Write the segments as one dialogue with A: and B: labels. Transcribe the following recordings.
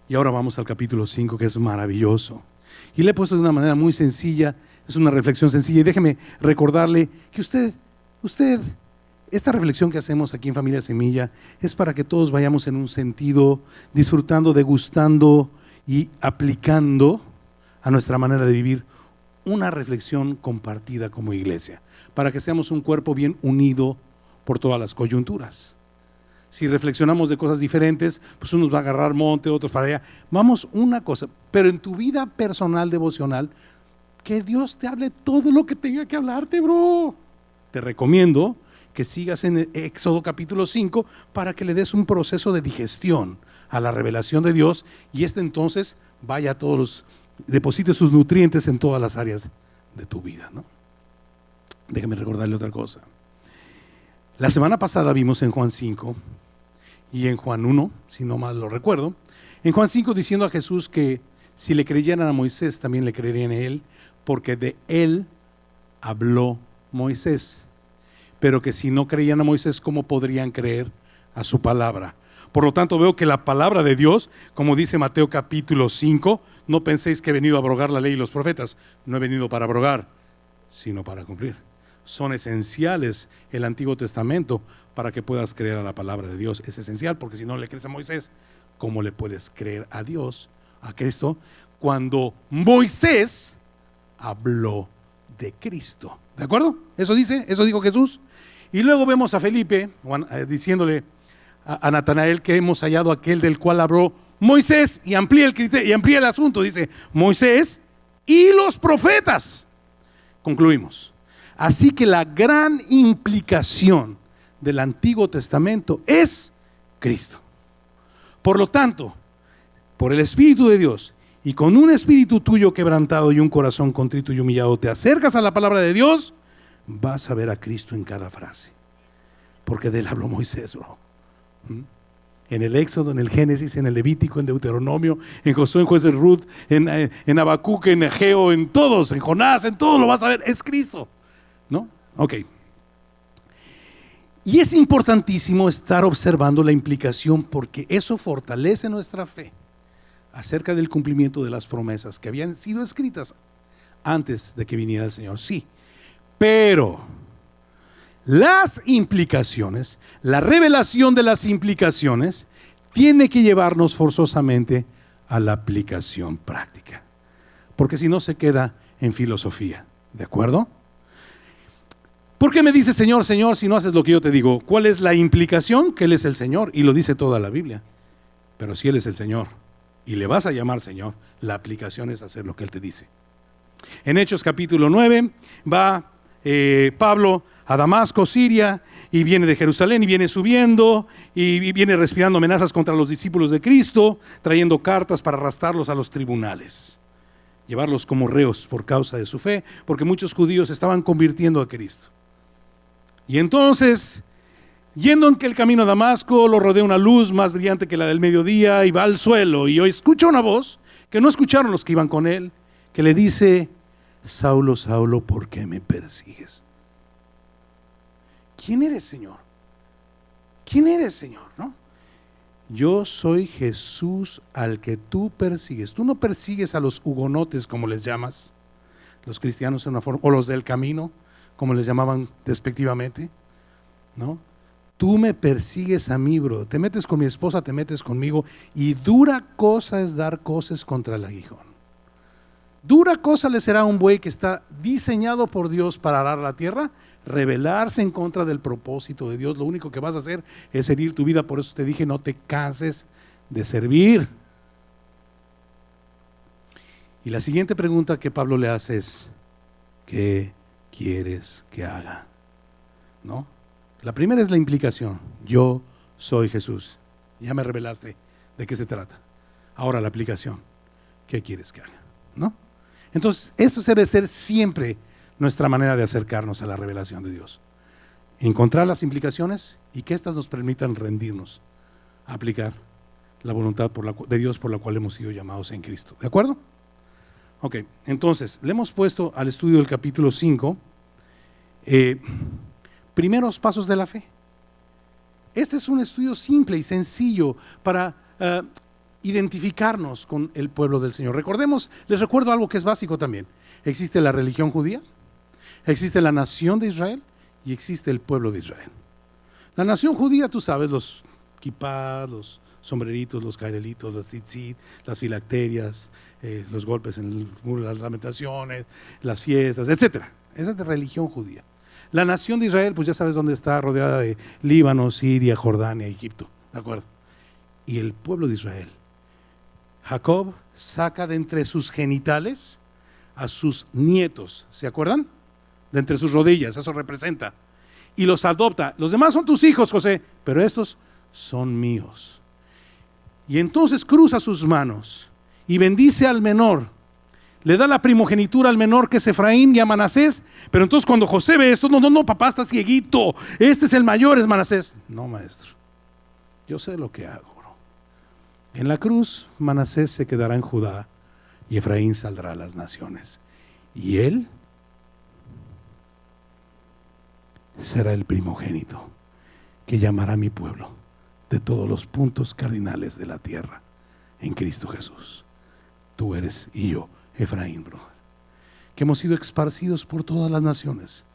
A: Y ahora vamos al capítulo 5, que es maravilloso. Y le he puesto de una manera muy sencilla, es una reflexión sencilla. Y déjeme recordarle que usted, esta reflexión que hacemos aquí en Familia Semilla es para que todos vayamos en un sentido, disfrutando, degustando y aplicando a nuestra manera de vivir una reflexión compartida como iglesia, para que seamos un cuerpo bien unido por todas las coyunturas. Si reflexionamos de cosas diferentes, pues unos va a agarrar monte, otros para allá. Vamos una cosa, pero en tu vida personal devocional, que Dios te hable todo lo que tenga que hablarte, bro. Te recomiendo que sigas en Éxodo capítulo 5 para que le des un proceso de digestión a la revelación de Dios y entonces vaya a deposite sus nutrientes en todas las áreas de tu vida, ¿no? Déjame recordarle otra cosa. La semana pasada vimos en Juan 5 y en Juan 1, si no mal lo recuerdo, en Juan 5 diciendo a Jesús que si le creyeran a Moisés, también le creerían a él, porque de él habló Moisés. Pero que si no creían a Moisés, ¿cómo podrían creer a su palabra? Por lo tanto, veo que la palabra de Dios, como dice Mateo capítulo 5, no penséis que he venido a abrogar la ley y los profetas. No he venido para abrogar, sino para cumplir. Son esenciales el Antiguo Testamento para que puedas creer a la palabra de Dios. Es esencial porque si no le crees a Moisés, ¿cómo le puedes creer a Dios, a Cristo, cuando Moisés habló de Cristo? ¿De acuerdo? Eso dijo Jesús. Y luego vemos a Felipe diciéndole a Natanael que hemos hallado aquel del cual habló Moisés, y amplía el asunto, dice Moisés y los profetas. Concluimos. Así que la gran implicación del Antiguo Testamento es Cristo. Por lo tanto, por el Espíritu de Dios y con un espíritu tuyo quebrantado y un corazón contrito y humillado, te acercas a la palabra de Dios, vas a ver a Cristo en cada frase. Porque de él habló Moisés, bro. En el Éxodo, en el Génesis, en el Levítico, en Deuteronomio, en Josué, en Jueces, Ruth, en Habacuc, en Egeo, en todos, en Jonás, en todo lo vas a ver, es Cristo, ¿no? Ok. Y es importantísimo estar observando la implicación, porque eso fortalece nuestra fe acerca del cumplimiento de las promesas que habían sido escritas antes de que viniera el Señor. Sí, pero las implicaciones, la revelación de las implicaciones, tiene que llevarnos forzosamente a la aplicación práctica, porque si no se queda en filosofía. ¿De acuerdo? ¿Por qué me dices Señor, Señor, si no haces lo que yo te digo? ¿Cuál es la implicación? Que Él es el Señor, y lo dice toda la Biblia. Pero si Él es el Señor y le vas a llamar Señor, la aplicación es hacer lo que Él te dice. En Hechos capítulo 9 va Pablo a Damasco, Siria, y viene de Jerusalén y viene subiendo y viene respirando amenazas contra los discípulos de Cristo, trayendo cartas para arrastrarlos a los tribunales, llevarlos como reos por causa de su fe, porque muchos judíos estaban convirtiendo a Cristo. Y entonces, yendo en el camino a Damasco, lo rodea una luz más brillante que la del mediodía y va al suelo, y hoy escucha una voz que no escucharon los que iban con él, que le dice: Saulo, Saulo, ¿por qué me persigues? ¿Quién eres, Señor? ¿Quién eres, Señor? ¿No? Yo soy Jesús al que tú persigues. Tú no persigues a los hugonotes, como les llamas, los cristianos en una forma, o los del camino, como les llamaban despectivamente, ¿no? Tú me persigues a mí, bro. Te metes con mi esposa, te metes conmigo, y dura cosa es dar coces contra el aguijón. Dura cosa le será a un buey que está diseñado por Dios para arar la tierra, rebelarse en contra del propósito de Dios. Lo único que vas a hacer es herir tu vida. Por eso te dije, no te canses de servir. Y la siguiente pregunta que Pablo le hace es: ¿qué quieres que haga? ¿No? La primera es la implicación: yo soy Jesús. Ya me revelaste de qué se trata. Ahora la aplicación: ¿qué quieres que haga? ¿No? Entonces, eso debe ser siempre nuestra manera de acercarnos a la revelación de Dios. Encontrar las implicaciones y que éstas nos permitan rendirnos a aplicar la voluntad de Dios por la cual hemos sido llamados en Cristo. ¿De acuerdo? Ok, entonces, le hemos puesto al estudio del capítulo 5 primeros pasos de la fe. Este es un estudio simple y sencillo para identificarnos con el pueblo del Señor. Recordemos, les recuerdo algo que es básico también. Existe la religión judía, existe la nación de Israel y existe el pueblo de Israel. La nación judía, tú sabes, los kipá, los sombreritos, los cairelitos, los tzitzit, las filacterias, los golpes en el muro, las lamentaciones, las fiestas, etc. Esa es de religión judía. La nación de Israel, pues ya sabes dónde está, rodeada de Líbano, Siria, Jordania, Egipto, ¿de acuerdo? Y el pueblo de Israel, Jacob saca de entre sus genitales a sus nietos, ¿se acuerdan? De entre sus rodillas, eso representa. Y los adopta. Los demás son tus hijos, José, pero estos son míos. Y entonces cruza sus manos y bendice al menor. Le da la primogenitura al menor, que es Efraín, y a Manasés. Pero entonces cuando José ve esto, no, papá está cieguito. Este es el mayor, es Manasés. No, maestro, yo sé lo que hago, bro. En la cruz, Manasés se quedará en Judá y Efraín saldrá a las naciones. Y él será el primogénito que llamará a mi pueblo de todos los puntos cardinales de la tierra en Cristo Jesús. Tú eres y yo, Efraín, brother, que hemos sido esparcidos por todas las naciones,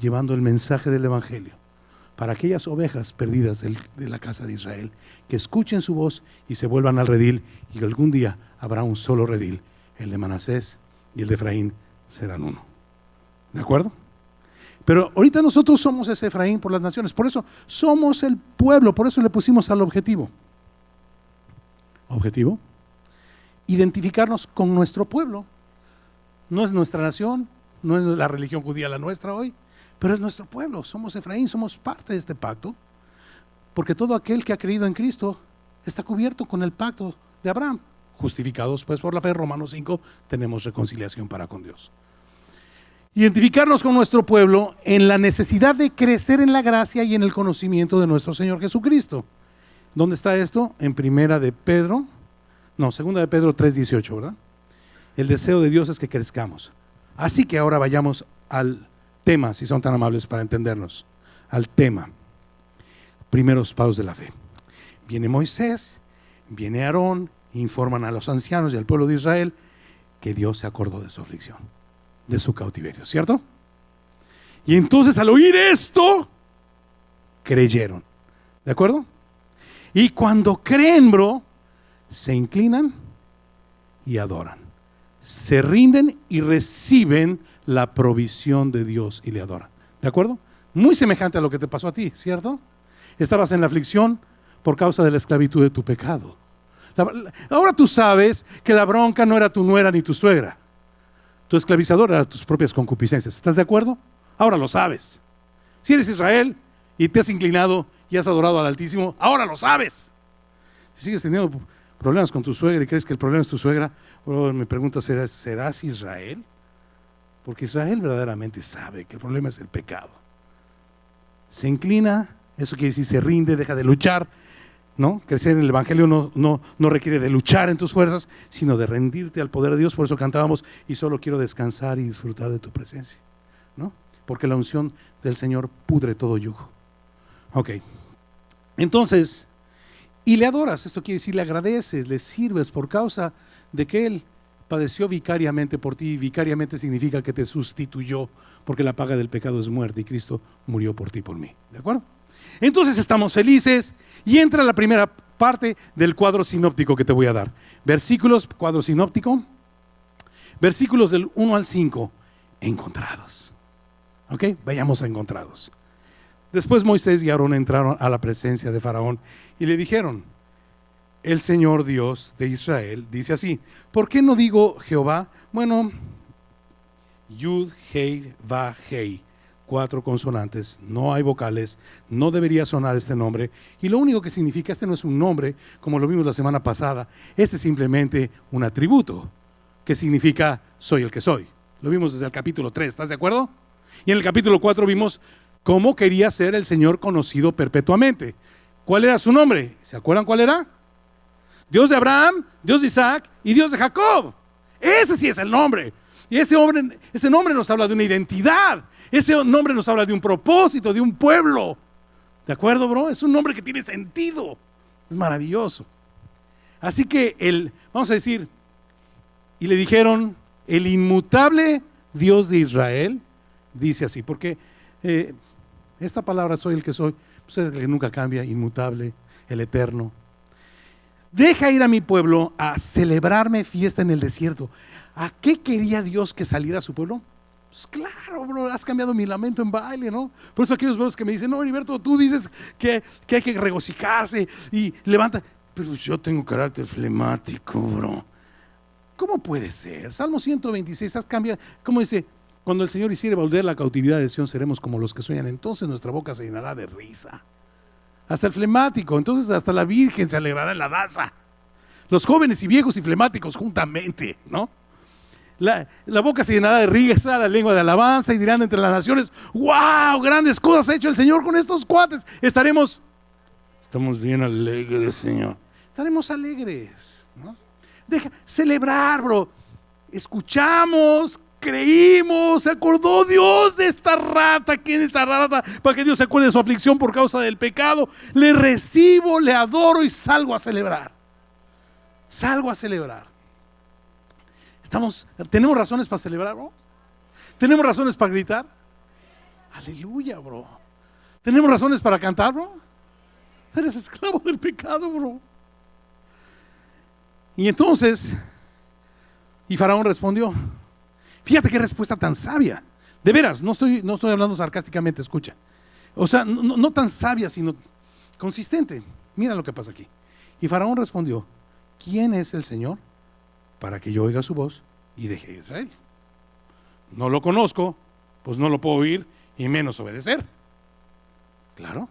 A: llevando el mensaje del evangelio para aquellas ovejas perdidas de la casa de Israel, que escuchen su voz y se vuelvan al redil, y que algún día habrá un solo redil. El de Manasés y el de Efraín serán uno. ¿De acuerdo? Pero ahorita nosotros somos ese Efraín por las naciones. Por eso somos el pueblo. Por eso le pusimos al objetivo. ¿Objetivo? Identificarnos con nuestro pueblo. No es nuestra nación, no es la religión judía la nuestra hoy, pero es nuestro pueblo. Somos Efraín, somos parte de este pacto. Porque todo aquel que ha creído en Cristo está cubierto con el pacto de Abraham. Justificados pues por la fe, Romanos 5, tenemos reconciliación para con Dios. Identificarnos con nuestro pueblo en la necesidad de crecer en la gracia y en el conocimiento de nuestro Señor Jesucristo. ¿Dónde está esto? En segunda de Pedro 3:18, ¿verdad? El deseo de Dios es que crezcamos. Así que ahora vayamos al tema, si son tan amables para entendernos. Al tema. Primeros pasos de la fe. Viene Moisés, viene Aarón, informan a los ancianos y al pueblo de Israel que Dios se acordó de su aflicción, de su cautiverio, ¿cierto? Y entonces al oír esto, creyeron, ¿de acuerdo? Y cuando creen, bro, se inclinan y adoran, se rinden y reciben la provisión de Dios y le adoran, ¿de acuerdo? Muy semejante a lo que te pasó a ti, ¿cierto? Estabas en la aflicción por causa de la esclavitud de tu pecado. Ahora tú sabes que la bronca no era tu nuera ni tu suegra. Tu esclavizador era tus propias concupiscencias. ¿Estás de acuerdo? Ahora lo sabes. Si eres Israel y te has inclinado y has adorado al Altísimo, ahora lo sabes. Si sigues teniendo problemas con tu suegra y crees que el problema es tu suegra, mi pregunta será, ¿serás Israel? Porque Israel verdaderamente sabe que el problema es el pecado. Se inclina, eso quiere decir se rinde, deja de luchar, ¿no? Crecer en el evangelio no requiere de luchar en tus fuerzas, sino de rendirte al poder de Dios. Por eso cantábamos, y solo quiero descansar y disfrutar de tu presencia, ¿no? Porque la unción del Señor pudre todo yugo. Ok, entonces, y le adoras, esto quiere decir le agradeces, le sirves por causa de que Él padeció vicariamente por ti. Vicariamente significa que te sustituyó, porque la paga del pecado es muerte y Cristo murió por ti, por mí, ¿de acuerdo? Entonces estamos felices y entra la primera parte del cuadro sinóptico que te voy a dar. Versículos, cuadro sinóptico, versículos del 1 al 5, encontrados. ¿Ok? Vayamos a encontrados. Después Moisés y Aarón entraron a la presencia de Faraón y le dijeron, el Señor Dios de Israel dice así, ¿por qué no digo Jehová? Bueno, Yud, Hei, Va, Hei. 4 consonantes, no hay vocales, no debería sonar este nombre, y lo único que significa, este no es un nombre como lo vimos la semana pasada, este es simplemente un atributo que significa soy el que soy. Lo vimos desde el capítulo 3, ¿estás de acuerdo? Y en el capítulo 4 vimos cómo quería ser el Señor conocido perpetuamente. ¿Cuál era su nombre? ¿Se acuerdan cuál era? Dios de Abraham, Dios de Isaac y Dios de Jacob. Ese sí es el nombre. Y ese nombre nos habla de una identidad. Ese nombre nos habla de un propósito, de un pueblo. ¿De acuerdo, bro? Es un nombre que tiene sentido. Es maravilloso. Así que vamos a decir, y le dijeron, el inmutable Dios de Israel dice así, porque esta palabra soy el que soy, pues es el que nunca cambia, inmutable, el eterno. Deja ir a mi pueblo a celebrarme fiesta en el desierto. ¿A qué quería Dios que saliera a su pueblo? Pues claro, bro, has cambiado mi lamento en baile, ¿no? Por eso aquellos bros que me dicen, no, Heriberto, tú dices que hay que regocijarse y levanta. Pero yo tengo carácter flemático, bro. ¿Cómo puede ser? Salmo 126, has cambiado. ¿Cómo dice? Cuando el Señor hiciere volver la cautividad de Sión, seremos como los que sueñan. Entonces nuestra boca se llenará de risa. Hasta el flemático, entonces hasta la Virgen se alegrará en la daza. Los jóvenes y viejos y flemáticos juntamente, ¿no? La boca se llenará de risa, la lengua de alabanza, y dirán entre las naciones, ¡wow! Grandes cosas ha hecho el Señor con estos cuates. Estamos bien alegres, Señor. Estaremos alegres, ¿no? Deja celebrar, bro. Escuchamos, creímos, se acordó Dios de esta rata. ¿Quién es esa rata? Para que Dios se acuerde de su aflicción por causa del pecado. Le recibo, le adoro y salgo a celebrar. Salgo a celebrar. ¿Tenemos razones para celebrar, bro? ¿Tenemos razones para gritar? Aleluya, bro. ¿Tenemos razones para cantar, bro? Eres esclavo del pecado, bro. Y entonces, y Faraón respondió. Fíjate qué respuesta tan sabia. De veras, no estoy hablando sarcásticamente, escucha. O sea, no tan sabia, sino consistente. Mira lo que pasa aquí. Y Faraón respondió, ¿quién es el Señor para que yo oiga su voz y deje a Israel? No lo conozco, pues no lo puedo oír y menos obedecer. Claro.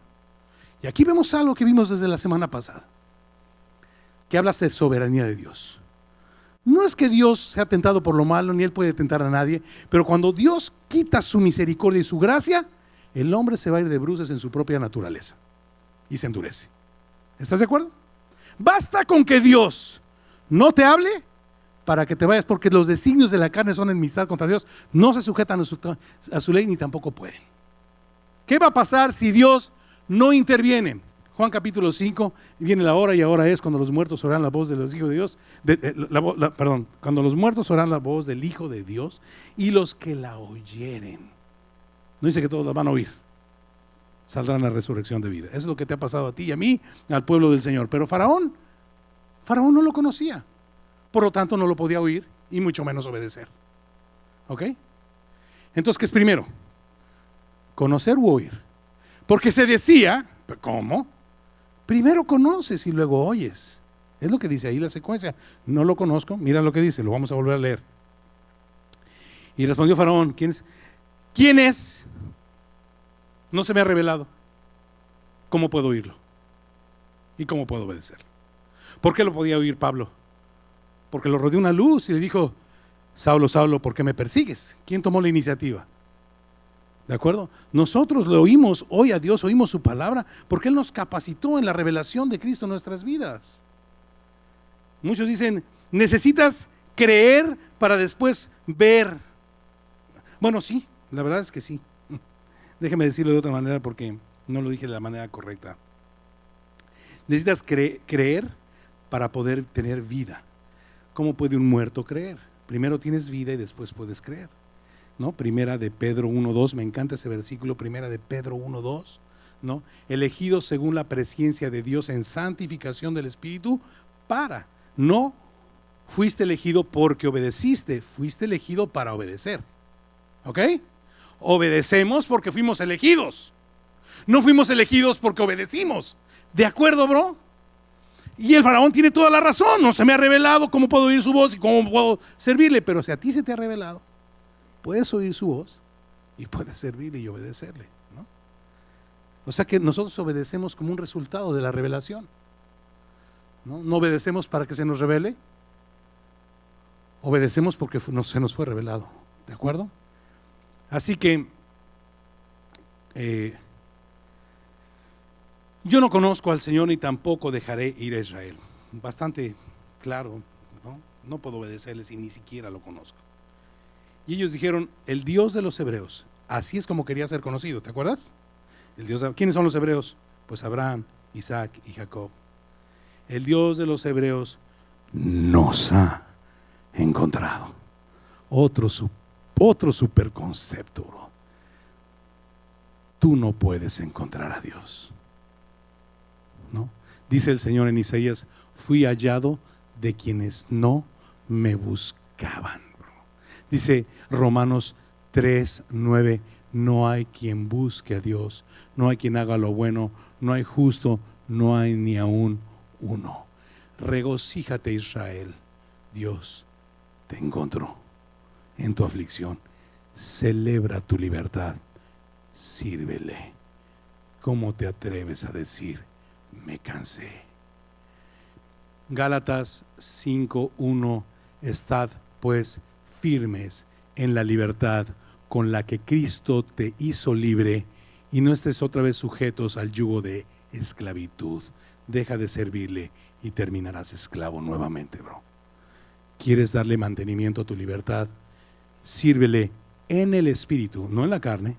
A: Y aquí vemos algo que vimos desde la semana pasada, que habla de soberanía de Dios. No es que Dios sea tentado por lo malo, ni Él puede tentar a nadie, pero cuando Dios quita su misericordia y su gracia, el hombre se va a ir de bruces en su propia naturaleza y se endurece. ¿Estás de acuerdo? Basta con que Dios no te hable para que te vayas, porque los designios de la carne son enemistad contra Dios, no se sujetan a su ley ni tampoco pueden. ¿Qué va a pasar si Dios no interviene? Juan capítulo 5, viene la hora y ahora es cuando los muertos oirán la voz de los hijos de Dios, cuando los muertos oirán la voz del Hijo de Dios y los que la oyeren. No dice que todos la van a oír, saldrán a resurrección de vida. Eso es lo que te ha pasado a ti y a mí, al pueblo del Señor. Pero Faraón no lo conocía, por lo tanto no lo podía oír y mucho menos obedecer. ¿Ok? Entonces, ¿qué es primero? ¿Conocer u oír? Porque se decía, ¿cómo? Primero conoces y luego oyes. Es lo que dice ahí la secuencia. No lo conozco, mira lo que dice, lo vamos a volver a leer. Y respondió Faraón, ¿quién es? No se me ha revelado. ¿Cómo puedo oírlo? ¿Y cómo puedo obedecerlo? ¿Por qué lo podía oír Pablo? Porque lo rodeó una luz y le dijo, Saulo, Saulo, ¿por qué me persigues? ¿Quién tomó la iniciativa? ¿De acuerdo? Nosotros le oímos hoy a Dios, oímos su palabra, porque Él nos capacitó en la revelación de Cristo en nuestras vidas. Muchos dicen, necesitas creer para después ver. Bueno, sí, la verdad es que sí. Déjeme decirlo de otra manera porque no lo dije de la manera correcta. Necesitas creer para poder tener vida. ¿Cómo puede un muerto creer? Primero tienes vida y después puedes creer, ¿no? Primera de Pedro 1:2, me encanta ese versículo, Primera de Pedro 1:2, ¿no? Elegidos según la presciencia de Dios en santificación del Espíritu no fuiste elegido porque obedeciste, fuiste elegido para obedecer. ¿Ok? Obedecemos porque fuimos elegidos. No fuimos elegidos porque obedecimos. ¿De acuerdo, bro? Y el Faraón tiene toda la razón. No se me ha revelado cómo puedo oír su voz y cómo puedo servirle. Pero si a ti se te ha revelado, puedes oír su voz y puedes servirle y obedecerle, ¿no? O sea que nosotros obedecemos como un resultado de la revelación, ¿no? No obedecemos para que se nos revele, obedecemos porque se nos fue revelado. ¿De acuerdo? Así que yo no conozco al Señor ni tampoco dejaré ir a Israel. Bastante claro, ¿no? No puedo obedecerle si ni siquiera lo conozco. Y ellos dijeron, el Dios de los hebreos, así es como quería ser conocido, ¿te acuerdas? ¿Quiénes son los hebreos? Pues Abraham, Isaac y Jacob. el Dios de los hebreos nos ha encontrado. Otro superconcepto, bro. Tú no puedes encontrar a Dios, ¿no? Dice el Señor en Isaías: fui hallado de quienes no me buscaban, bro. Dice Romanos 3:9: no hay quien busque a Dios, no hay quien haga lo bueno, no hay justo, no hay ni aún uno. Regocíjate, Israel, Dios te encontró en tu aflicción. Celebra tu libertad, sírvele. ¿Cómo te atreves a decir me cansé? Gálatas 5:1: estad pues firmes en la libertad con la que Cristo te hizo libre, y no estés otra vez sujetos al yugo de esclavitud. Deja de servirle y terminarás esclavo nuevamente, bro. ¿Quieres darle mantenimiento a tu libertad? Sírvele en el Espíritu, no en la carne.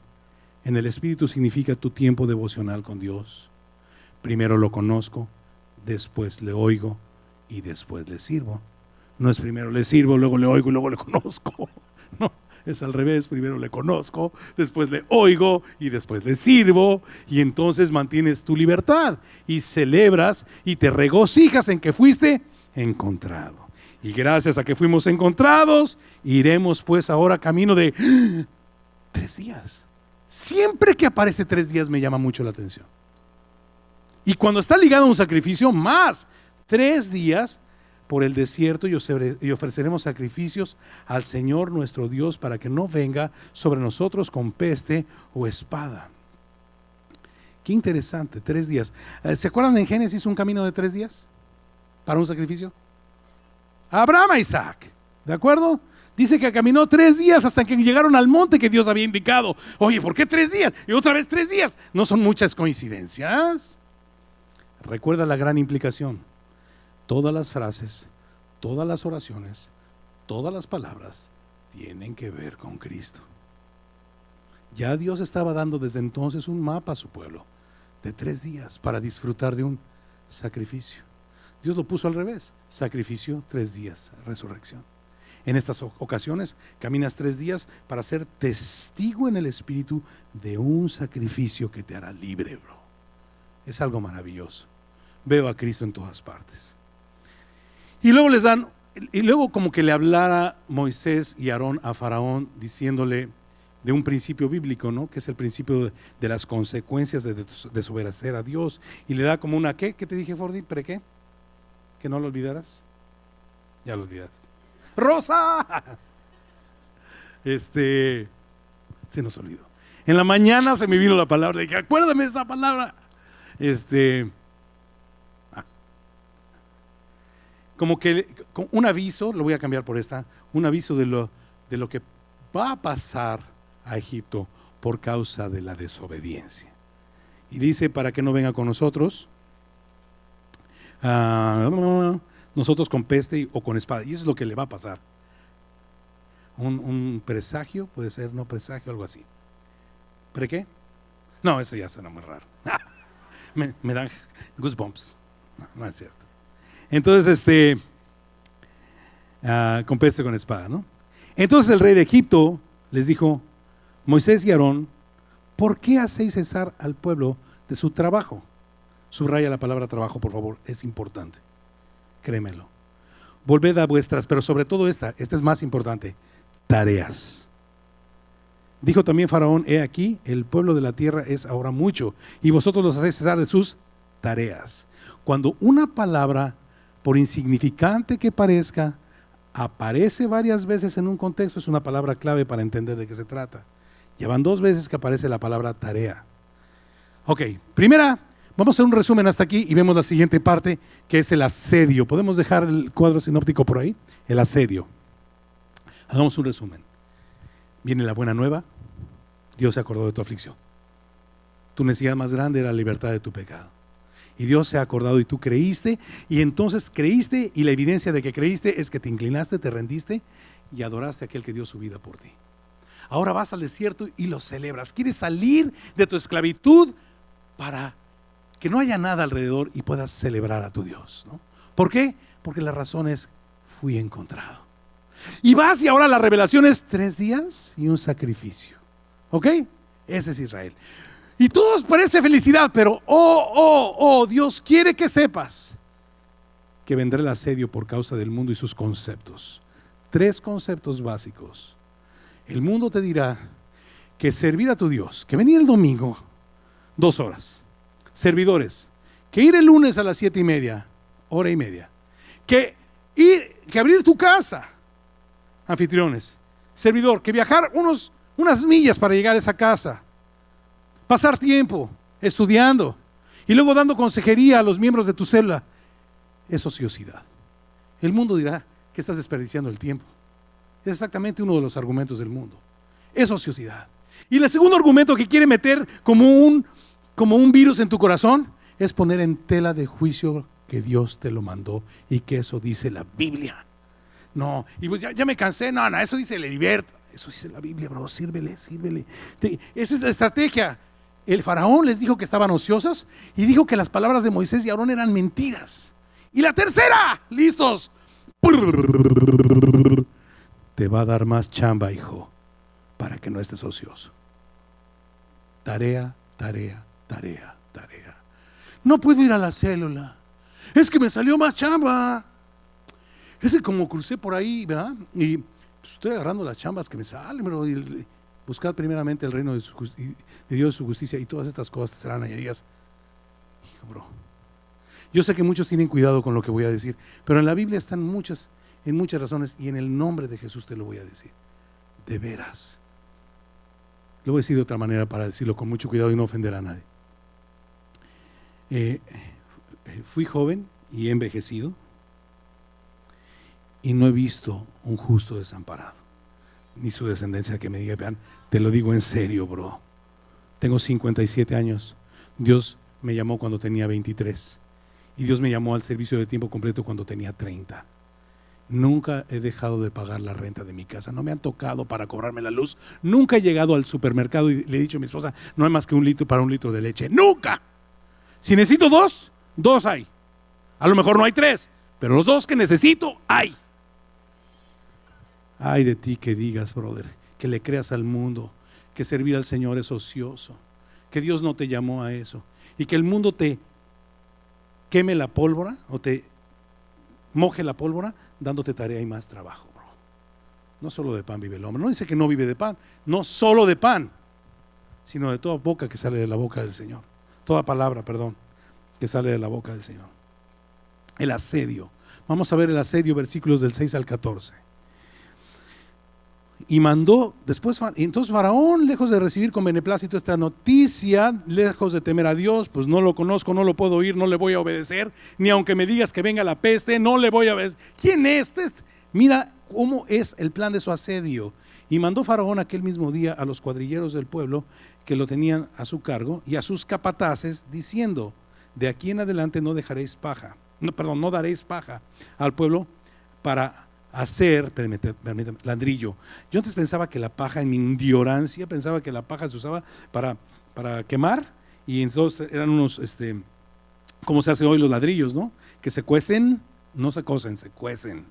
A: En el Espíritu significa tu tiempo devocional con Dios. Primero lo conozco, después le oigo y después le sirvo. No es primero le sirvo, luego le oigo y luego le conozco. No, es al revés: primero le conozco, después le oigo y después le sirvo. Y entonces mantienes tu libertad y celebras y te regocijas en que fuiste encontrado. Y gracias a que fuimos encontrados, iremos pues ahora camino de 3 días. Siempre que aparece 3 días me llama mucho la atención. Y cuando está ligado a un sacrificio, más 3 días por el desierto, y ofreceremos sacrificios al Señor nuestro Dios, para que no venga sobre nosotros con peste o espada. Qué interesante, 3 días. ¿Se acuerdan en Génesis un camino de 3 días para un sacrificio? Abraham a Isaac, ¿de acuerdo? Dice que caminó 3 días hasta que llegaron al monte que Dios había indicado. Oye, ¿por qué 3 días? Y otra vez 3 días. ¿No son muchas coincidencias? Recuerda la gran implicación. Todas las frases, todas las oraciones, todas las palabras tienen que ver con Cristo. Ya Dios estaba dando desde entonces un mapa a su pueblo de 3 días para disfrutar de un sacrificio. Dios lo puso al revés: sacrificio, 3 días, resurrección. En estas ocasiones caminas 3 días para ser testigo en el Espíritu de un sacrificio que te hará libre, bro. Es algo maravilloso. Veo a Cristo en todas partes. Y luego como que le hablara Moisés y Aarón a Faraón, diciéndole de un principio bíblico, ¿no? Que es el principio de las consecuencias de desobedecer a Dios. Y le da como una ¿qué? ¿Qué te dije, Fordy? ¿Pero qué? ¿Que no lo olvidaras? Ya lo olvidaste. ¡Rosa! Se nos olvidó. En la mañana se me vino la palabra. Le dije: acuérdame de esa palabra. Como que un aviso, lo voy a cambiar por esta, un aviso de lo que va a pasar a Egipto por causa de la desobediencia. Y dice: para que no venga con nosotros, nosotros con peste o con espada. Y eso es lo que le va a pasar. Un presagio, puede ser, no presagio, algo así. ¿Pero qué? No, eso ya suena muy raro. me dan goosebumps. No es cierto. Entonces, con peste, con espada, ¿no? Entonces el rey de Egipto les dijo: Moisés y Aarón, ¿por qué hacéis cesar al pueblo de su trabajo? Subraya la palabra trabajo, por favor, es importante. Créemelo. Volved a vuestras, pero sobre todo esta es más importante, tareas. Dijo también Faraón: he aquí, el pueblo de la tierra es ahora mucho, y vosotros los hacéis cesar de sus tareas. Cuando una palabra, por insignificante que parezca, aparece varias veces en un contexto, es una palabra clave para entender de qué se trata. Ya van 2 veces que aparece la palabra tarea. Ok, primera, vamos a hacer un resumen hasta aquí y vemos la siguiente parte, que es el asedio. ¿Podemos dejar el cuadro sinóptico por ahí? El asedio. Hagamos un resumen. Viene la buena nueva: Dios se acordó de tu aflicción. Tu necesidad más grande era la libertad de tu pecado. Y Dios se ha acordado y tú creíste, y entonces creíste, y la evidencia de que creíste es que te inclinaste, te rendiste y adoraste a aquel que dio su vida por ti. Ahora vas al desierto y lo celebras. Quieres salir de tu esclavitud para que no haya nada alrededor y puedas celebrar a tu Dios, ¿no? ¿Por qué? Porque la razón es, fui encontrado. Y vas y ahora la revelación es 3 días y un sacrificio. ¿Ok? Ese es Israel. Y todos parece felicidad, pero Dios quiere que sepas que vendrá el asedio por causa del mundo y sus conceptos. 3 conceptos básicos. El mundo te dirá que servir a tu Dios, que venir el domingo 2 horas, servidores, que ir el lunes a las 7:30, 1:30, que abrir tu casa, anfitriones, servidor, que viajar unas millas para llegar a esa casa, pasar tiempo estudiando y luego dando consejería a los miembros de tu célula, es ociosidad. El mundo dirá que estás desperdiciando el tiempo. Es exactamente uno de los argumentos del mundo. Es ociosidad. Y el segundo argumento que quiere meter como un virus en tu corazón es poner en tela de juicio que Dios te lo mandó y que eso dice la Biblia. No, y pues ya me cansé. No, eso dice Heriberto. Eso dice la Biblia, bro. Sírvele. Esa es la estrategia. El faraón les dijo que estaban ociosos y dijo que las palabras de Moisés y Aarón eran mentiras. Y la tercera, listos. Te va a dar más chamba, hijo, para que no estés ocioso. Tarea. No puedo ir a la célula. Es que me salió más chamba. Es que como crucé por ahí, ¿verdad? Y estoy agarrando las chambas que me salen, bro. Buscad primeramente el reino de Dios, su justicia, y todas estas cosas serán añadidas. Hijo, bro. Yo sé que muchos tienen cuidado con lo que voy a decir, pero en la Biblia están en muchas razones, y en el nombre de Jesús te lo voy a decir. De veras. Lo voy a decir de otra manera para decirlo con mucho cuidado y no ofender a nadie. Fui joven y he envejecido y no he visto un justo desamparado, ni su descendencia que me diga, vean, te lo digo en serio, bro. Tengo 57 años. Dios me llamó cuando tenía 23 y Dios me llamó al servicio de tiempo completo cuando tenía 30. Nunca he dejado de pagar la renta de mi casa. No me han tocado para cobrarme la luz. Nunca he llegado al supermercado y le he dicho a mi esposa, no hay más que 1 litro para 1 litro de leche. ¡Nunca! Si necesito 2 hay. A lo mejor no hay 3, pero los 2 que necesito hay. Ay de ti que digas, brother, que le creas al mundo, que servir al Señor es ocioso, que Dios no te llamó a eso y que el mundo te queme la pólvora o te moje la pólvora dándote tarea y más trabajo, bro. No solo de pan vive el hombre. No dice que no vive de pan, no solo de pan, sino de toda boca que sale de la boca del Señor. Toda palabra, que sale de la boca del Señor. El asedio. Vamos a ver el asedio, versículos del 6 al 14. Y mandó, entonces Faraón, lejos de recibir con beneplácito esta noticia, lejos de temer a Dios, pues no lo conozco, no lo puedo oír, no le voy a obedecer, ni aunque me digas que venga la peste, no le voy a obedecer. ¿Quién es? Mira cómo es el plan de su asedio. Y mandó Faraón aquel mismo día a los cuadrilleros del pueblo que lo tenían a su cargo y a sus capataces, diciendo, de aquí en adelante no daréis paja al pueblo para hacer, permítame, ladrillo. Yo antes pensaba que la paja, en mi ignorancia, pensaba que la paja se usaba para quemar, y entonces eran unos, como se hace hoy los ladrillos, ¿no? Que se cuecen, no se cocen, se cuecen.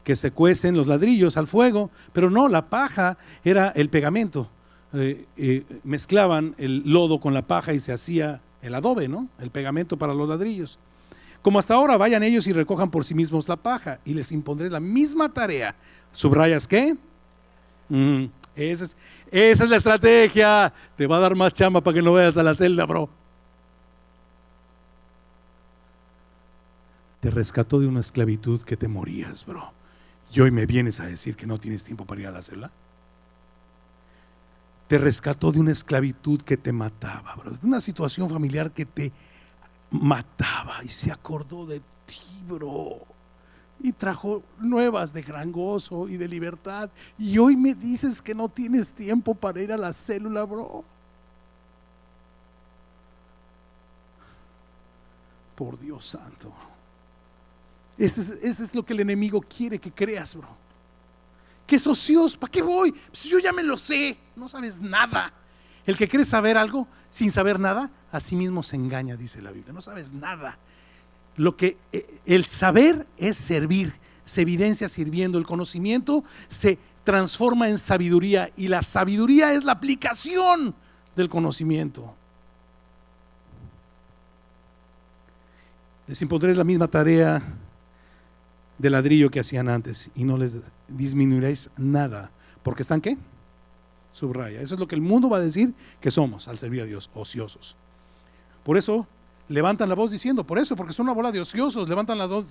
A: Que se cuecen los ladrillos al fuego, pero no, la paja era el pegamento. Mezclaban el lodo con la paja y se hacía el adobe, ¿no? El pegamento para los ladrillos. Como hasta ahora, vayan ellos y recojan por sí mismos la paja y les impondré la misma tarea. ¿Subrayas qué? Esa es la estrategia. Te va a dar más chamba para que no vayas a la celda, bro. Te rescató de una esclavitud que te morías, bro. Y hoy me vienes a decir que no tienes tiempo para ir a la celda. Te rescató de una esclavitud que te mataba, bro. De una situación familiar que te mataba y se acordó de ti, bro, y trajo nuevas de gran gozo y de libertad, y hoy me dices que no tienes tiempo para ir a la célula, bro. Por Dios santo, ese es lo que el enemigo quiere que creas, bro, que es ocioso. ¿Para qué voy? Pues yo ya me lo sé. No sabes nada. El que cree saber algo sin saber nada, a sí mismo se engaña, dice la Biblia. No sabes nada. el saber es servir, se evidencia sirviendo, el conocimiento se transforma en sabiduría y la sabiduría es la aplicación del conocimiento. Les impondré la misma tarea de ladrillo que hacían antes y no les disminuiréis nada, porque están ¿qué? Subraya, eso es lo que el mundo va a decir que somos al servir a Dios, ociosos. Por eso levantan la voz diciendo, porque son una bola de ociosos, levantan la voz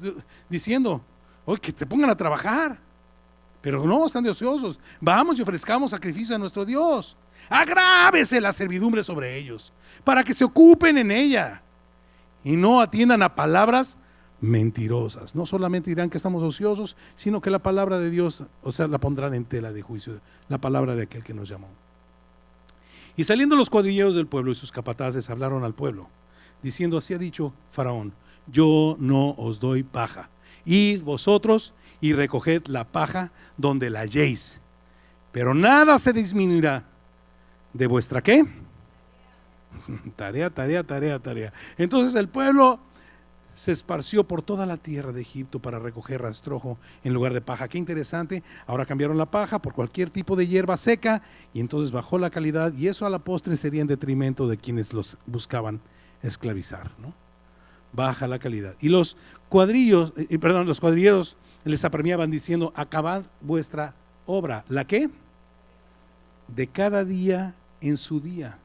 A: diciendo, oye, que te pongan a trabajar, pero no, están de ociosos, vamos y ofrezcamos sacrificio a nuestro Dios, agrávese la servidumbre sobre ellos, para que se ocupen en ella y no atiendan a palabras mentirosas. No solamente dirán que estamos ociosos, sino que la palabra de Dios, la pondrán en tela de juicio, la palabra de aquel que nos llamó. Y saliendo los cuadrilleros del pueblo y sus capataces hablaron al pueblo, diciendo, así ha dicho Faraón, yo no os doy paja, id vosotros y recoged la paja donde la halléis, pero nada se disminuirá de vuestra ¿qué? Tarea. Entonces el pueblo se esparció por toda la tierra de Egipto para recoger rastrojo en lugar de paja. Qué interesante, ahora cambiaron la paja por cualquier tipo de hierba seca y entonces bajó la calidad y eso a la postre sería en detrimento de quienes los buscaban esclavizar, ¿no? Baja la calidad. Y los cuadrilleros les apremiaban diciendo, acabad vuestra obra. ¿La qué? De cada día en su día,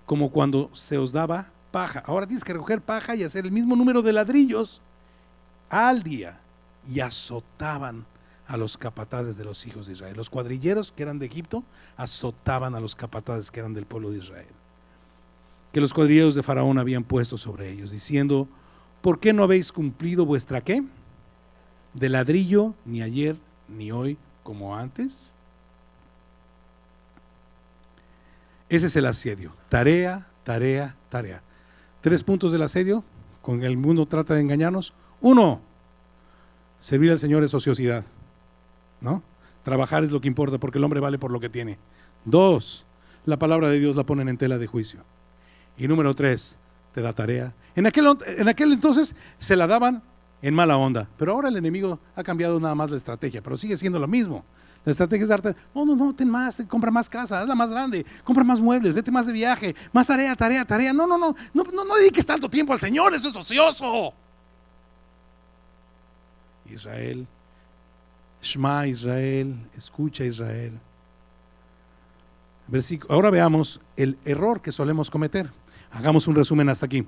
A: como cuando se os daba paja. Ahora tienes que recoger paja y hacer el mismo número de ladrillos al día. Y azotaban a los capataces de los hijos de Israel. Los cuadrilleros que eran de Egipto azotaban a los capataces que eran del pueblo de Israel, que los cuadrilleros de Faraón habían puesto sobre ellos, diciendo, ¿por qué no habéis cumplido vuestra qué? De ladrillo, ni ayer ni hoy como antes. Ese es el asedio, tarea. 3 puntos del asedio con el mundo trata de engañarnos. 1, servir al Señor es ociosidad, ¿no? Trabajar es lo que importa porque el hombre vale por lo que tiene. 2, la palabra de Dios la ponen en tela de juicio. Y número 3, te da tarea. En aquel entonces se la daban en mala onda, pero ahora el enemigo ha cambiado nada más la estrategia, pero sigue siendo lo mismo. La estrategia es darte, no, ten más, compra más casa, hazla más grande, compra más muebles, vete más de viaje, más tarea. No dediques tanto tiempo al Señor, eso es ocioso. Israel, Shema Israel, escucha Israel. Ahora veamos el error que solemos cometer. Hagamos un resumen hasta aquí.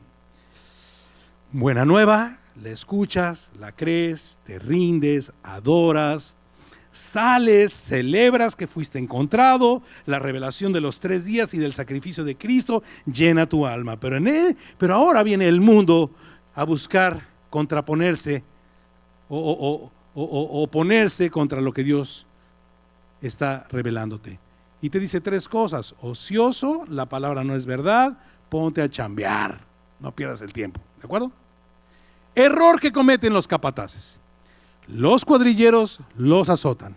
A: Buena nueva, la escuchas, la crees, te rindes, adoras, sales, celebras que fuiste encontrado, la revelación de los 3 días y del sacrificio de Cristo llena tu alma. Pero ahora viene el mundo a buscar contraponerse o oponerse contra lo que Dios está revelándote. Y te dice 3 cosas: ocioso, la palabra no es verdad, ponte a chambear, no pierdas el tiempo, ¿de acuerdo? Error que cometen los capataces. Los cuadrilleros los azotan,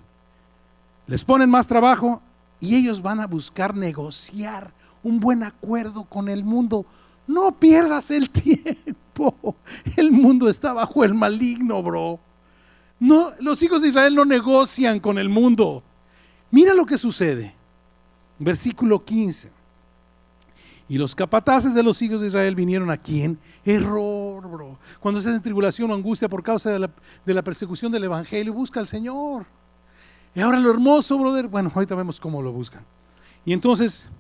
A: les ponen más trabajo y ellos van a buscar negociar un buen acuerdo con el mundo. No pierdas el tiempo, el mundo está bajo el maligno, bro. No, los hijos de Israel no negocian con el mundo. Mira lo que sucede. Versículo 15. Y los capataces de los hijos de Israel vinieron a ¿quién? Error, bro. Cuando estás en tribulación o angustia por causa de la persecución del evangelio, busca al Señor. Y ahora lo hermoso, brother, bueno, ahorita vemos cómo lo buscan. Y entonces,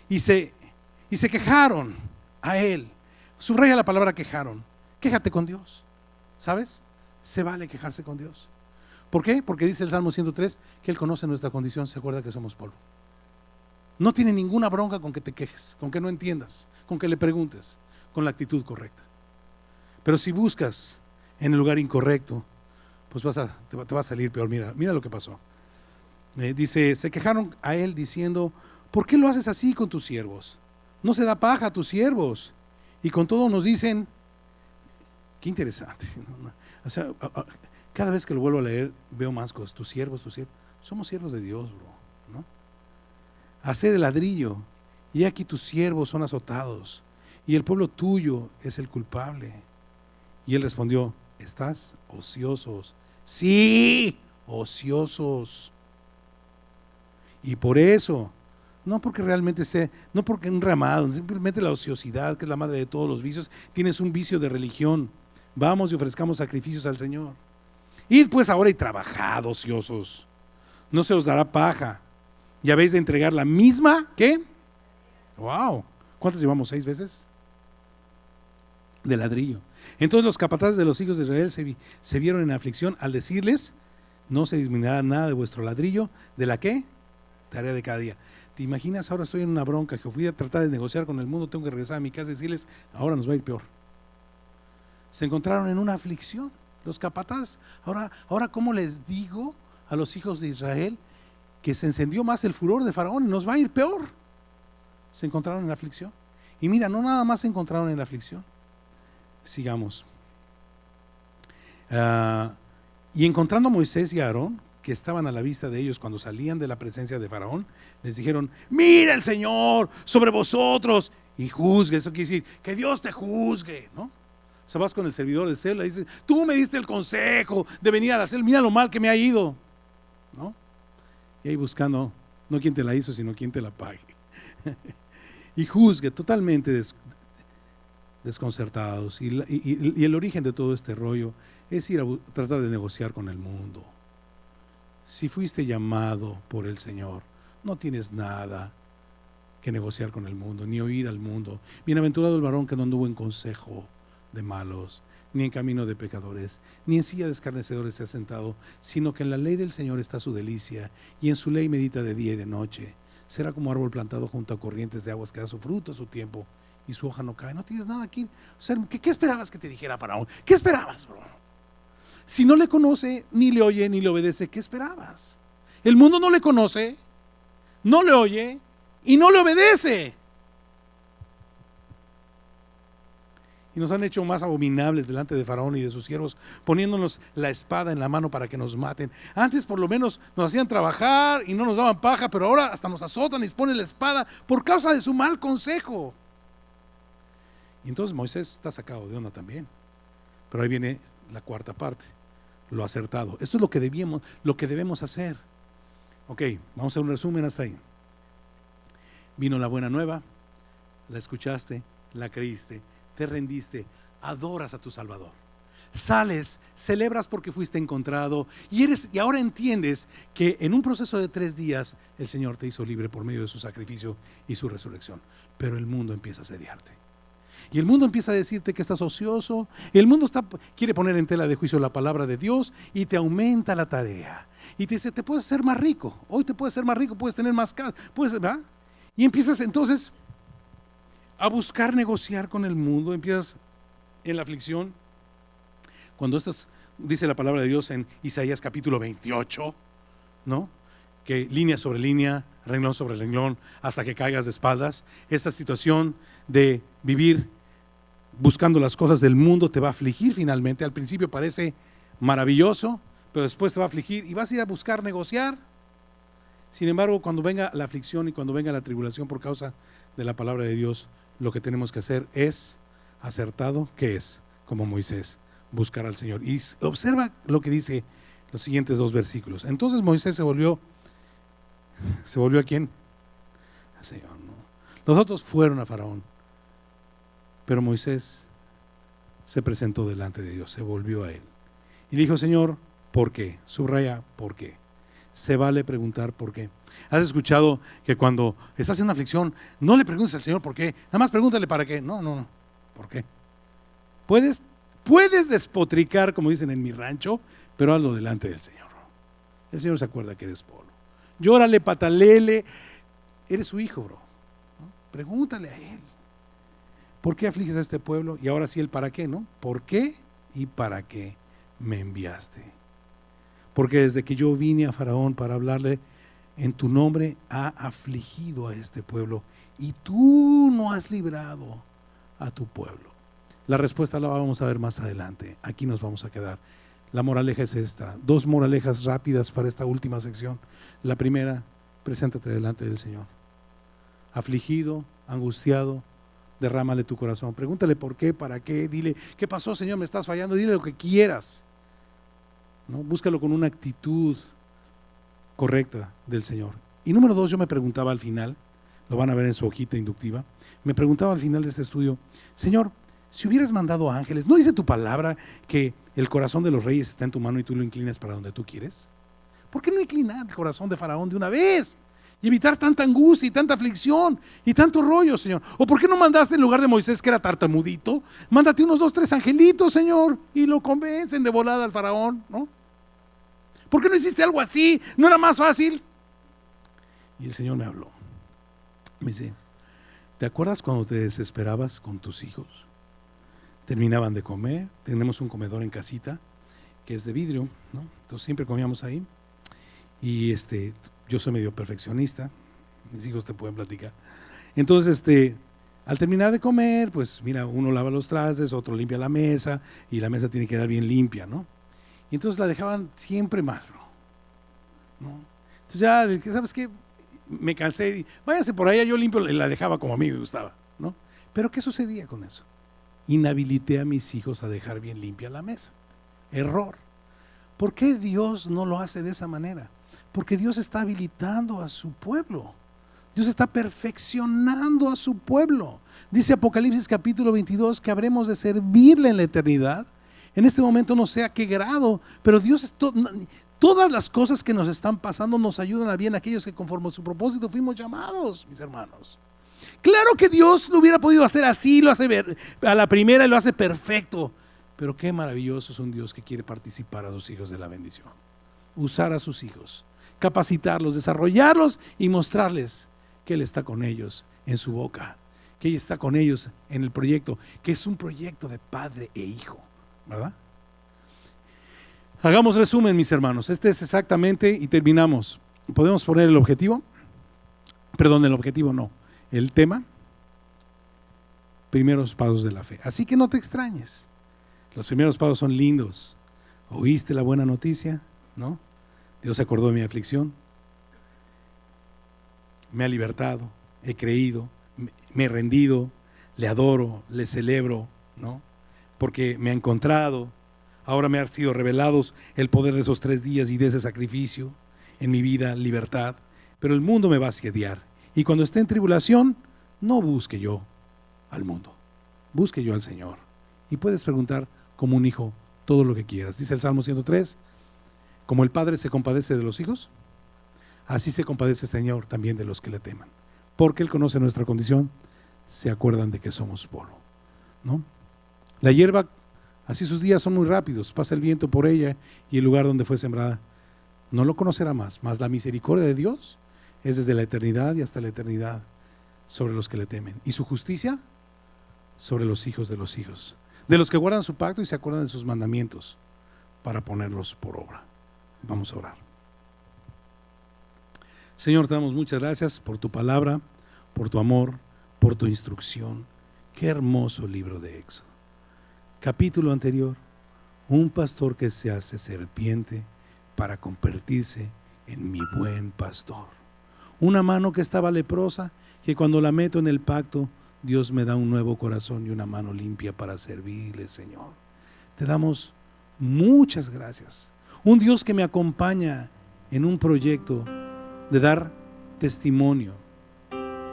A: y se quejaron a él. Subraya la palabra quejaron. Quéjate con Dios, ¿sabes? Se vale quejarse con Dios. ¿Por qué? Porque dice el Salmo 103 que Él conoce nuestra condición, se acuerda que somos polvo. No tiene ninguna bronca con que te quejes, con que no entiendas, con que le preguntes, con la actitud correcta. Pero si buscas en el lugar incorrecto, pues te va a salir peor. Mira lo que pasó. Dice, se quejaron a él diciendo, ¿por qué lo haces así con tus siervos? No se da paja a tus siervos. Y con todo nos dicen, qué interesante. O sea, cada vez que lo vuelvo a leer, veo más cosas. Tus siervos. Somos siervos de Dios, bro, ¿no? Haced el ladrillo, y aquí tus siervos son azotados, y el pueblo tuyo es el culpable. Y él respondió: ¿estás ociosos? Sí, ociosos. Y por eso, no porque realmente no porque enramado, simplemente la ociosidad, que es la madre de todos los vicios. Tienes un vicio de religión. Vamos y ofrezcamos sacrificios al Señor. Id pues ahora y trabajad, ociosos. No se os dará paja. Y habéis de entregar la misma, ¿qué? Wow. ¿Cuántas llevamos? 6 veces. De ladrillo. Entonces los capataces de los hijos de Israel se vieron en aflicción al decirles: no se disminuirá nada de vuestro ladrillo. ¿De la qué? Tarea de cada día. ¿Te imaginas? Ahora estoy en una bronca que fui a tratar de negociar con el mundo, tengo que regresar a mi casa y decirles: ahora nos va a ir peor. Se encontraron en una aflicción los capataces. Ahora ¿cómo les digo a los hijos de Israel que se encendió más el furor de Faraón y nos va a ir peor? Se encontraron en la aflicción. Y mira, no nada más se encontraron en la aflicción. Sigamos. Y encontrando a Moisés y a Aarón, que estaban a la vista de ellos cuando salían de la presencia de Faraón, les dijeron: mira el Señor sobre vosotros y juzgue. Eso quiere decir que Dios te juzgue, ¿no? O sea, vas con el servidor de celda y dices: tú me diste el consejo de venir a la celda, mira lo mal que me ha ido, ¿no? Y ahí buscando no quién te la hizo, sino quién te la pague. Y juzgue, totalmente desconcertados. Y el origen de todo este rollo es ir a tratar de negociar con el mundo. Si fuiste llamado por el Señor, no tienes nada que negociar con el mundo, ni oír al mundo. Bienaventurado el varón que no anduvo en consejo de malos, ni en camino de pecadores, ni en silla de escarnecedores se ha sentado, sino que en la ley del Señor está su delicia, y en su ley medita de día y de noche. Será como árbol plantado junto a corrientes de aguas que da su fruto a su tiempo, y su hoja no cae. No tienes nada aquí. O sea, ¿qué esperabas que te dijera Faraón? ¿Qué esperabas, bro? Si no le conoce, ni le oye, ni le obedece, ¿qué esperabas? El mundo no le conoce, no le oye y no le obedece. Y nos han hecho más abominables delante de Faraón y de sus siervos, poniéndonos la espada en la mano para que nos maten. Antes por lo menos nos hacían trabajar y no nos daban paja, pero ahora hasta nos azotan y ponen la espada por causa de su mal consejo. Y entonces Moisés está sacado de onda también. Pero ahí viene la cuarta parte, lo acertado. Esto es lo que debemos hacer. Ok, vamos a hacer un resumen hasta ahí. Vino la buena nueva, la escuchaste, la creíste, te rendiste, adoras a tu Salvador. Sales, celebras porque fuiste encontrado y ahora entiendes que en un proceso de 3 días el Señor te hizo libre por medio de su sacrificio y su resurrección. Pero el mundo empieza a asediarte. Y el mundo empieza a decirte que estás ocioso. El mundo quiere poner en tela de juicio la palabra de Dios y te aumenta la tarea. Y te dice: te puedes ser más rico. Hoy te puedes ser más rico, puedes tener más casa. ¿Verdad? Y empiezas entonces a buscar negociar con el mundo. Empiezas en la aflicción. Cuando dice la palabra de Dios en Isaías capítulo 28, ¿no? Que línea sobre línea, renglón sobre renglón, hasta que caigas de espaldas. Esta situación de vivir buscando las cosas del mundo te va a afligir finalmente. Al principio parece maravilloso, pero después te va a afligir y vas a ir a buscar negociar. Sin embargo, cuando venga la aflicción y cuando venga la tribulación por causa de la palabra de Dios, lo que tenemos que hacer es acertado, que es, como Moisés, buscar al Señor. Y observa lo que dice los siguientes 2 versículos. Entonces Moisés se volvió ¿a quién? Al Señor, ¿no? Los otros fueron a Faraón, pero Moisés se presentó delante de Dios, se volvió a él y dijo: Señor, ¿por qué? Subraya, ¿por qué? Se vale preguntar por qué. ¿Has escuchado que cuando estás en una aflicción no le preguntes al Señor por qué? Nada más pregúntale para qué. No, ¿por qué? Puedes despotricar, como dicen en mi rancho, pero hazlo delante del Señor. El Señor se acuerda que eres polo. Llórale, patalele, eres su hijo, bro, ¿no? Pregúntale a él: ¿por qué afliges a este pueblo? Y ahora sí el para qué, ¿no? ¿Por qué y para qué me enviaste? Porque desde que yo vine a Faraón para hablarle en tu nombre, ha afligido a este pueblo y tú no has librado a tu pueblo. La respuesta la vamos a ver más adelante. Aquí nos vamos a quedar. La moraleja es esta. 2 moralejas rápidas para esta última sección. La primera: preséntate delante del Señor. Afligido, angustiado, derrámale tu corazón. Pregúntale por qué, para qué. Dile, ¿qué pasó, Señor? Me estás fallando. Dile lo que quieras, ¿no? Búscalo con una actitud correcta del Señor. Y número 2, yo me preguntaba al final, lo van a ver en su hojita inductiva, me preguntaba al final de este estudio, Señor, si hubieras mandado ángeles, ¿no dice tu palabra que el corazón de los reyes está en tu mano y tú lo inclinas para donde tú quieres? ¿Por qué no inclinar el corazón de Faraón de una vez y evitar tanta angustia y tanta aflicción y tanto rollo, Señor? ¿O por qué no mandaste en lugar de Moisés, que era tartamudito, mándate unos 2, 3 angelitos, Señor, y lo convencen de volada al Faraón, ¿no? ¿Por qué no hiciste algo así? ¿No era más fácil? Y el Señor me habló. Me dice, ¿te acuerdas cuando te desesperabas con tus hijos? Terminaban de comer, tenemos un comedor en casita que es de vidrio, ¿no? Entonces siempre comíamos ahí. Y yo soy medio perfeccionista, mis hijos te pueden platicar. Entonces, al terminar de comer, pues mira, uno lava los trastes, otro limpia la mesa, y la mesa tiene que quedar bien limpia, ¿no? Y entonces la dejaban siempre mal, ¿no? Entonces ya, ¿sabes qué? Me cansé, váyase por allá, yo limpio, la dejaba como a mí me gustaba, ¿no? Pero ¿qué sucedía con eso? Inhabilité a mis hijos a dejar bien limpia la mesa. Error. ¿Por qué Dios no lo hace de esa manera? Porque Dios está habilitando a su pueblo. Dios está perfeccionando a su pueblo. Dice Apocalipsis capítulo 22 que habremos de servirle en la eternidad. En este momento no sé a qué grado, pero Dios todas las cosas que nos están pasando nos ayudan a bien aquellos que conforme a su propósito fuimos llamados, mis hermanos. Claro que Dios lo hubiera podido hacer así, lo hace ver a la primera y lo hace perfecto, pero qué maravilloso es un Dios que quiere participar a sus hijos de la bendición, usar a sus hijos, capacitarlos, desarrollarlos y mostrarles que Él está con ellos en su boca, que Él está con ellos en el proyecto, que es un proyecto de padre e hijo, ¿verdad? Hagamos resumen, mis hermanos. Este es exactamente, y terminamos. ¿Podemos poner el objetivo? Perdón, el objetivo no. El tema, primeros pasos de la fe. Así que no te extrañes. Los primeros pasos son lindos. ¿Oíste la buena noticia? ¿No? Dios se acordó de mi aflicción. Me ha libertado, he creído, me he rendido, le adoro, le celebro, ¿no? Porque me ha encontrado. Ahora me ha sido revelados el poder de esos 3 días y de ese sacrificio en mi vida, libertad. Pero el mundo me va a asediar. Y cuando esté en tribulación, no busque yo al mundo, busque yo al Señor. Y puedes preguntar como un hijo todo lo que quieras. Dice el Salmo 103, como el Padre se compadece de los hijos, así se compadece el Señor también de los que le teman. Porque Él conoce nuestra condición, se acuerdan de que somos polvo, ¿no? La hierba, así sus días son muy rápidos, pasa el viento por ella y el lugar donde fue sembrada no lo conocerá más, mas la misericordia de Dios es desde la eternidad y hasta la eternidad sobre los que le temen, y su justicia sobre los hijos, de los que guardan su pacto y se acuerdan de sus mandamientos para ponerlos por obra. Vamos a orar. Señor, te damos muchas gracias por tu palabra, por tu amor, por tu instrucción. Qué hermoso libro de Éxodo. Capítulo anterior, un pastor que se hace serpiente para convertirse en mi buen pastor. Una mano que estaba leprosa, que cuando la meto en el pacto, Dios me da un nuevo corazón y una mano limpia para servirle, Señor. Te damos muchas gracias. Un Dios que me acompaña en un proyecto de dar testimonio,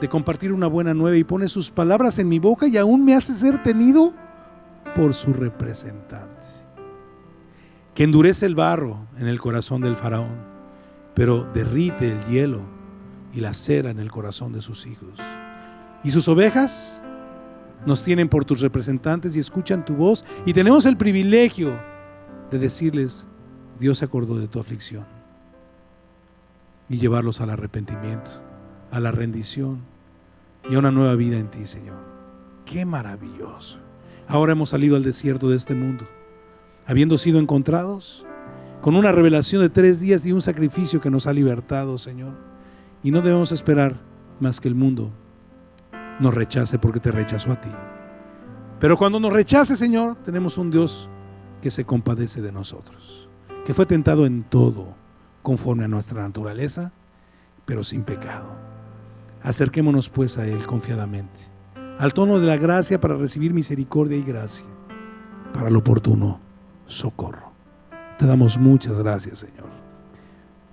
A: de compartir una buena nueva, y pone sus palabras en mi boca y aún me hace ser tenido por su representante. Que endurece el barro en el corazón del faraón, pero derrite el hielo y la cera en el corazón de sus hijos. Y sus ovejas nos tienen por tus representantes y escuchan tu voz, y tenemos el privilegio de decirles: Dios se acordó de tu aflicción, y llevarlos al arrepentimiento, a la rendición y a una nueva vida en ti, Señor. ¡Qué maravilloso! Ahora hemos salido al desierto de este mundo, habiendo sido encontrados con una revelación de 3 días y un sacrificio que nos ha libertado, Señor. Y no debemos esperar más que el mundo nos rechace, porque te rechazó a ti. Pero cuando nos rechace, Señor, tenemos un Dios que se compadece de nosotros, que fue tentado en todo conforme a nuestra naturaleza, pero sin pecado. Acerquémonos pues a Él confiadamente, al tono de la gracia para recibir misericordia y gracia para el oportuno socorro. Te damos muchas gracias, Señor.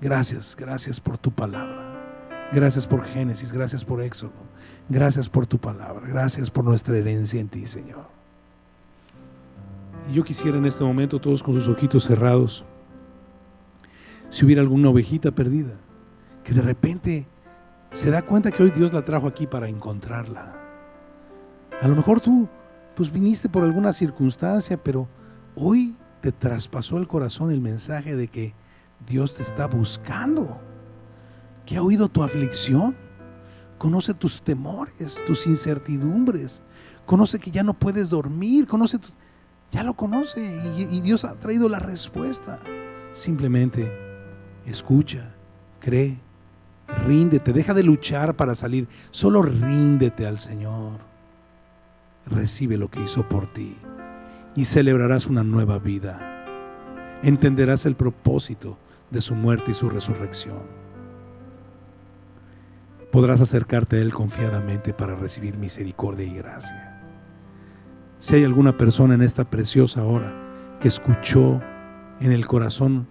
A: Gracias por tu palabra. Gracias por Génesis, gracias por Éxodo. Gracias por tu palabra, gracias por nuestra herencia en ti, Señor. Y yo quisiera en este momento, todos con sus ojitos cerrados, si hubiera alguna ovejita perdida, que de repente se da cuenta que hoy Dios la trajo aquí para encontrarla. A lo mejor tú pues viniste por alguna circunstancia, pero hoy te traspasó el corazón el mensaje de que Dios te está buscando, que ha oído tu aflicción, conoce tus temores, tus incertidumbres, conoce que ya no puedes dormir, ya lo conoce y Dios ha traído la respuesta. Simplemente escucha, cree, ríndete, deja de luchar para salir, solo ríndete al Señor. Recibe lo que hizo por ti y celebrarás una nueva vida. Entenderás el propósito de su muerte y su resurrección. Podrás acercarte a Él confiadamente para recibir misericordia y gracia. Si hay alguna persona en esta preciosa hora que escuchó en el corazón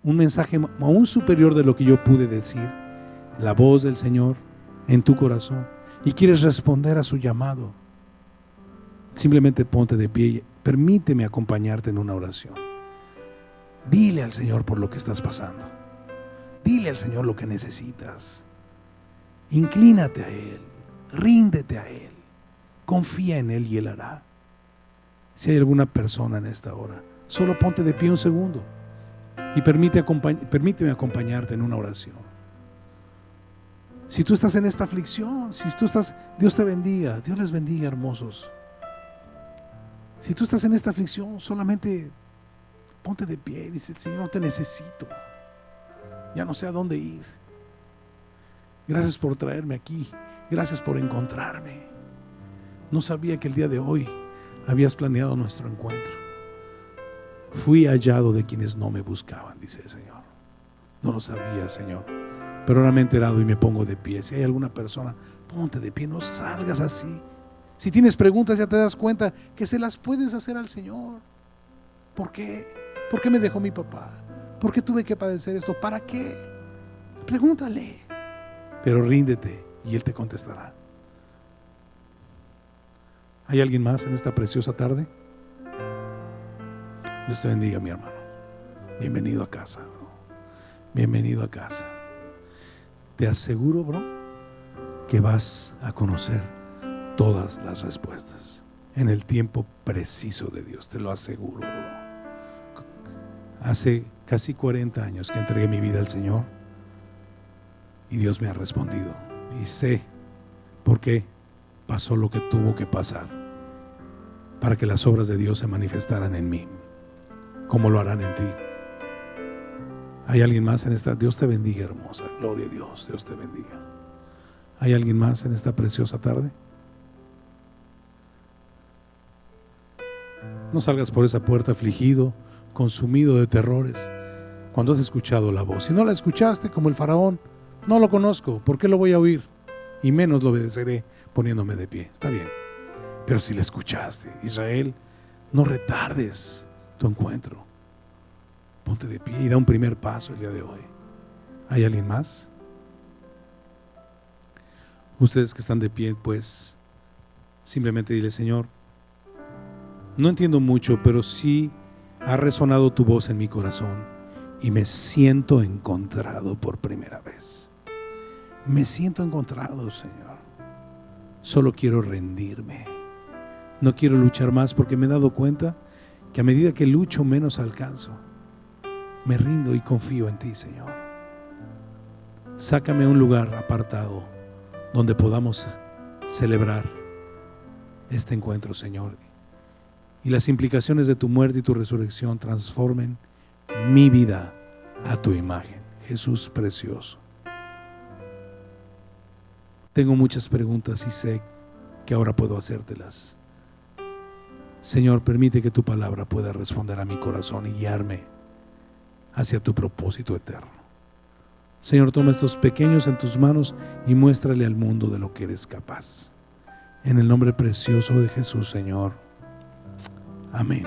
A: un mensaje aún superior de lo que yo pude decir, la voz del Señor en tu corazón, y quieres responder a su llamado, simplemente ponte de pie y permíteme acompañarte en una oración. Dile al Señor por lo que estás pasando. Dile al Señor lo que necesitas. Inclínate a Él, ríndete a Él, confía en Él y Él hará. Si hay alguna persona en esta hora, solo ponte de pie un segundo y permíteme acompañarte en una oración. Si tú estás en esta aflicción, si tú estás, Dios te bendiga, Dios les bendiga, hermosos. Si tú estás en esta aflicción, solamente ponte de pie y dice: Señor, te necesito, ya no sé a dónde ir. Gracias por traerme aquí, gracias por encontrarme. No sabía que el día de hoy habías planeado nuestro encuentro. Fui hallado de quienes no me buscaban, dice el Señor. No lo sabía, Señor, pero ahora me he enterado y me pongo de pie. Si hay alguna persona, ponte de pie, no salgas así. Si tienes preguntas, ya te das cuenta que se las puedes hacer al Señor. ¿Por qué? ¿Por qué me dejó mi papá? ¿Por qué tuve que padecer esto? ¿Para qué? Pregúntale. Pero ríndete y Él te contestará. ¿Hay alguien más en esta preciosa tarde? Dios te bendiga, mi hermano. Bienvenido a casa, bro. Bienvenido a casa. Te aseguro, bro, que vas a conocer todas las respuestas en el tiempo preciso de Dios. Te lo aseguro, bro. Hace casi 40 años que entregué mi vida al Señor y Dios me ha respondido. Y sé por qué pasó lo que tuvo que pasar para que las obras de Dios se manifestaran en mí, como lo harán en ti. ¿Hay alguien más en esta? Dios te bendiga, hermosa. Gloria a Dios, Dios te bendiga. ¿Hay alguien más en esta preciosa tarde? No salgas por esa puerta afligido, consumido de terrores, cuando has escuchado la voz. Si no la escuchaste, como el faraón, no lo conozco, ¿por qué lo voy a oír? Y menos lo obedeceré poniéndome de pie. Está bien, pero si la escuchaste, Israel, no retardes tu encuentro. Ponte de pie y da un primer paso el día de hoy. ¿Hay alguien más? Ustedes que están de pie, pues simplemente dile: Señor, no entiendo mucho, pero sí ha resonado tu voz en mi corazón y me siento encontrado por primera vez. Me siento encontrado, Señor. Solo quiero rendirme. No quiero luchar más, porque me he dado cuenta que a medida que lucho menos alcanzo. Me rindo y confío en ti, Señor. Sácame a un lugar apartado donde podamos celebrar este encuentro, Señor, y las implicaciones de tu muerte y tu resurrección transformen mi vida a tu imagen. Jesús precioso. Tengo muchas preguntas y sé que ahora puedo hacértelas. Señor, permite que tu palabra pueda responder a mi corazón y guiarme hacia tu propósito eterno. Señor, toma estos pequeños en tus manos y muéstrale al mundo de lo que eres capaz. En el nombre precioso de Jesús, Señor. Amén.